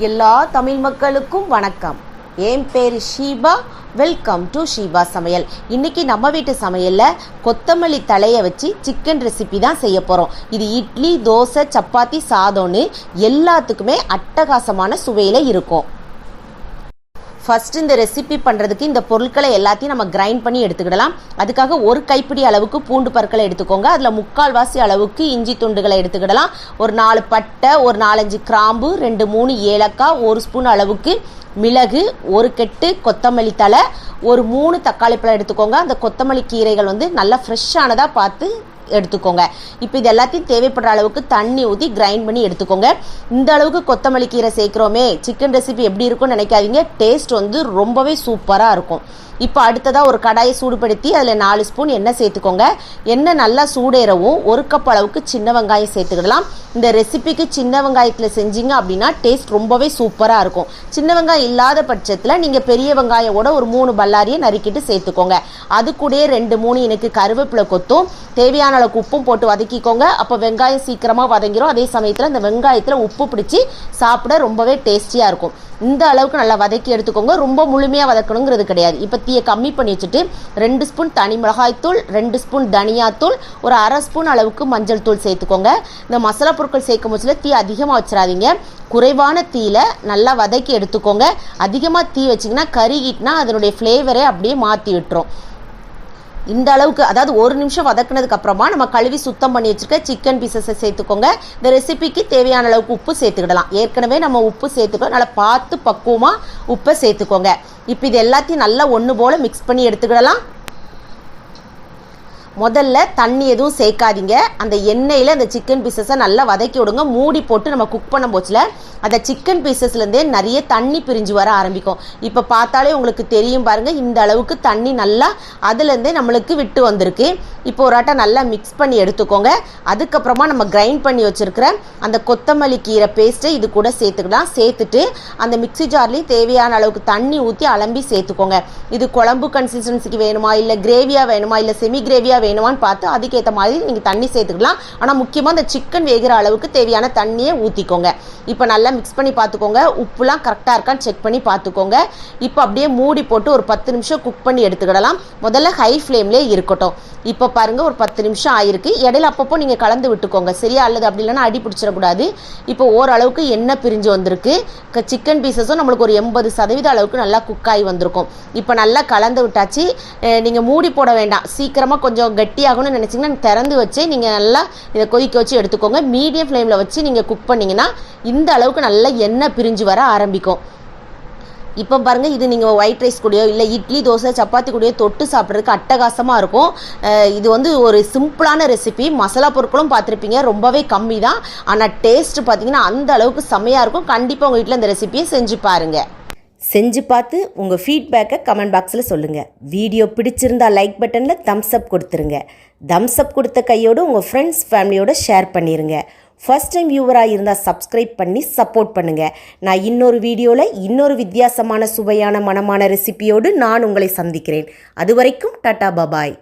எல்லா தமிழ் மக்களுக்கும் வணக்கம். என் பேர் ஷீபா. வெல்கம் டு ஷீபா சமையல். இன்னைக்கு நம்ம வீட்டு சமையலில் கொத்தமல்லி தலையை வச்சு சிக்கன் ரெசிபி தான் செய்ய போகிறோம். இது இட்லி, தோசை, சப்பாத்தி, சாதம்னு எல்லாத்துக்குமே அட்டகாசமான சுவையில் இருக்கும். ஃபஸ்ட்டு இந்த ரெசிபி பண்ணுறதுக்கு இந்த பொருட்களை எல்லாத்தையும் நம்ம கிரைண்ட் பண்ணி எடுத்துக்கிடலாம். அதுக்காக ஒரு கைப்பிடி அளவுக்கு பூண்டு பற்களை எடுத்துக்கோங்க. அதில் 3/4 அளவுக்கு இஞ்சி துண்டுகளை எடுத்துக்கிடலாம். ஒரு 4 பட்டை, ஒரு 4-5 கிராம்பு, 2-3 ஏலக்காய், 1 ஸ்பூன் அளவுக்கு மிளகு, ஒரு கெட்டு கொத்தமல்லி தழை, ஒரு 3 தக்காளி பழம் எடுத்துக்கோங்க. அந்த கொத்தமல்லி கீரைகள் நல்லா ஃப்ரெஷ்ஷானதாக பார்த்து எடுத்துக்கோங்க. இப்போ இது எல்லாத்தையும் தேவைப்படுற அளவுக்கு தண்ணி ஊற்றி கிரைண்ட் பண்ணி எடுத்துக்கோங்க. இந்த அளவுக்கு கொத்தமல்லி கீரை சேர்க்குறோமே, சிக்கன் ரெசிபி எப்படி இருக்கும்னு நினைக்காதீங்க. டேஸ்ட் ரொம்பவே சூப்பராக இருக்கும். இப்போ அடுத்ததாக ஒரு கடாயை சூடுபடுத்தி அதில் 4 ஸ்பூன் எண்ணெய் சேர்த்துக்கோங்க. எண்ணெய் நல்லா சூடேறவும் 1 கப் அளவுக்கு சின்ன வெங்காயம் சேர்த்துக்கிடலாம். இந்த ரெசிபிக்கு சின்ன வெங்காயத்தில் செஞ்சீங்க அப்படின்னா டேஸ்ட் ரொம்பவே சூப்பராக இருக்கும். சின்ன வெங்காயம் இல்லாத பட்சத்தில் நீங்கள் பெரிய வெங்காயோட ஒரு 3 பல்லாரியை நறுக்கிட்டு சேர்த்துக்கோங்க. அது கூட 2-3 எனக்கு கருவேப்பிலை கொத்தும், தேவையான அளவுக்கு உப்பும் போட்டு வதக்கிக்கோங்க. அப்போ வெங்காயம் சீக்கிரமாக வதங்கிடும். அதே சமயத்தில் இந்த வெங்காயத்தில் உப்பு பிடிச்சி சாப்பிட ரொம்பவே டேஸ்டியாக இருக்கும். இந்த அளவுக்கு நல்லா வதக்கி எடுத்துக்கோங்க. ரொம்ப முழுமையாக வதக்கணுங்கிறது கிடையாது. இப்போ தீயை கம்மி பண்ணி வச்சுட்டு 2 ஸ்பூன் தனி மிளகாய்த்தூள், 2 ஸ்பூன் தனியாத்தூள், ஒரு 1/2 ஸ்பூன் அளவுக்கு மஞ்சள் தூள் சேர்த்துக்கோங்க. இந்த மசாலா பொருட்கள் சேர்க்கும் போதுல தீ அதிகமாக வச்சிடாதீங்க. குறைவான தீயில் நல்லா வதக்கி எடுத்துக்கோங்க. அதிகமாக தீ வச்சிங்கன்னா கருகிட்டுனா அதனுடைய ஃப்ளேவரே அப்படியே மாற்றி விட்டுரும். இந்த அளவுக்கு, அதாவது 1 நிமிஷம் வதக்குனதுக்கு அப்புறமா நம்ம கழுவி சுத்தம் பண்ணி வச்சுருக்க சிக்கன் பீசஸை சேர்த்துக்கோங்க. இந்த ரெசிபிக்கு தேவையான அளவுக்கு உப்பு சேர்த்துக்கிடலாம். ஏற்கனவே நம்ம உப்பு சேர்த்துக்கோ, நல்லா பார்த்து பக்குவமாக உப்பை சேர்த்துக்கோங்க. இப்போ இது எல்லாத்தையும் நல்லா ஒன்று போல் மிக்ஸ் பண்ணி எடுத்துக்கிடலாம். முதல்ல தண்ணி எதுவும் சேர்க்காதீங்க. அந்த எண்ணெயில் அந்த சிக்கன் பீசஸை நல்லா வதக்கி விடுங்க. மூடி போட்டு நம்ம குக் பண்ண போச்சுல அந்த சிக்கன் பீசஸ்லேருந்தே நிறைய தண்ணி பிரிஞ்சு வர ஆரம்பிக்கும். இப்போ பார்த்தாலே உங்களுக்கு தெரியும் பாருங்கள், இந்த அளவுக்கு தண்ணி நல்லா அதுலேருந்தே நம்மளுக்கு விட்டு வந்திருக்கு. இப்போ ஒரு ஆட்டை நல்லா மிக்ஸ் பண்ணி எடுத்துக்கோங்க. அதுக்கப்புறமா நம்ம கிரைண்ட் பண்ணி வச்சுருக்கிற அந்த கொத்தமல்லி கீரை பேஸ்ட்டை இது கூட சேர்த்துக்கலாம். சேர்த்துட்டு அந்த மிக்ஸி ஜார்லேயும் தேவையான அளவுக்கு தண்ணி ஊற்றி அலம்பி சேர்த்துக்கோங்க. இது குழம்பு கன்சிஸ்டன்சிக்கு வேணுமா, இல்லை கிரேவியாக வேணுமா, இல்லை செமி கிரேவியாக வேணுமான்னு பார்த்து அதுக்கேற்ற மாதிரி நீங்கள் தண்ணி சேர்த்துக்கலாம். ஆனால் முக்கியமாக அந்த சிக்கன் வேகிற அளவுக்கு தேவையான தண்ணியை ஊற்றிக்கோங்க. இப்போ நல்லா மிக்ஸ் பண்ணி பார்த்துக்கோங்க. உப்புலாம் கரெக்டாக இருக்கான்னு செக் பண்ணி பார்த்துக்கோங்க. இப்போ அப்படியே மூடி போட்டு ஒரு 10 நிமிஷம் குக் பண்ணி எடுத்துக்கிடலாம். முதல்ல ஹை ஃப்ளேம்லேயே இருக்கட்டும். இப்போ பாருங்கள், ஒரு 10 நிமிஷம் ஆயிருக்கு. இடையில அப்பப்போ நீங்கள் கலந்து விட்டுக்கோங்க, சரியா? அல்லது அப்படி இல்லைன்னா அடி பிடிச்சிடக்கூடாது. இப்போ ஓரளவுக்கு எண்ணெய் பிரிஞ்சு வந்திருக்கு. சிக்கன் பீசஸும் நம்மளுக்கு ஒரு 80% அளவுக்கு நல்லா குக் ஆகி வந்திருக்கும். இப்போ நல்லா கலந்து விட்டாச்சு. நீங்கள் மூடி போட வேண்டாம். சீக்கிரமாக கொஞ்சம் கட்டியாகணும்னு நினச்சிங்கன்னா திறந்து வச்சு நீங்கள் நல்லா இதை கொதிக்க வச்சு எடுத்துக்கோங்க. மீடியம் ஃப்ளேமில் வச்சு நீங்கள் குக் பண்ணிங்கன்னா இந்த அளவுக்கு நல்லா எண்ணெய் பிரிஞ்சு வர ஆரம்பிக்கும். இப்போ பாருங்கள், இது நீங்கள் ஒயிட் ரைஸ் கூடயோ இல்லை இட்லி, தோசை, சப்பாத்தி கூடயோ தொட்டு சாப்பிட்றதுக்கு அட்டகாசமாக இருக்கும். இது ஒரு சிம்பிளான ரெசிபி. மசாலா பொருட்களும் பார்த்துருப்பீங்க, ரொம்பவே கம்மி தான். ஆனால் டேஸ்ட்டு பார்த்தீங்கன்னா அந்த அளவுக்கு செம்மையாக இருக்கும். கண்டிப்பாக உங்கள் வீட்டில் இந்த ரெசிபியை செஞ்சு பாருங்கள். செஞ்சு பார்த்து உங்கள் ஃபீட்பேக்கை கமெண்ட் பாக்ஸில் சொல்லுங்கள். வீடியோ பிடிச்சிருந்தா லைக் பட்டனில் தம்ஸ் அப் கொடுத்துருங்க. தம்ஸ் அப் கொடுத்த கையோடு உங்கள் ஃப்ரெண்ட்ஸ் ஃபேமிலியோடு ஷேர் பண்ணிடுங்க. ஃபர்ஸ்ட் டைம் வியூவராக இருந்தால் சப்ஸ்கிரைப் பண்ணி சப்போர்ட் பண்ணுங்கள். நான் இன்னொரு வீடியோவில் இன்னொரு வித்தியாசமான சுவையான மனமான ரெசிபியோடு நான் உங்களை சந்திக்கிறேன். அது வரைக்கும் டாடா பாபாய்.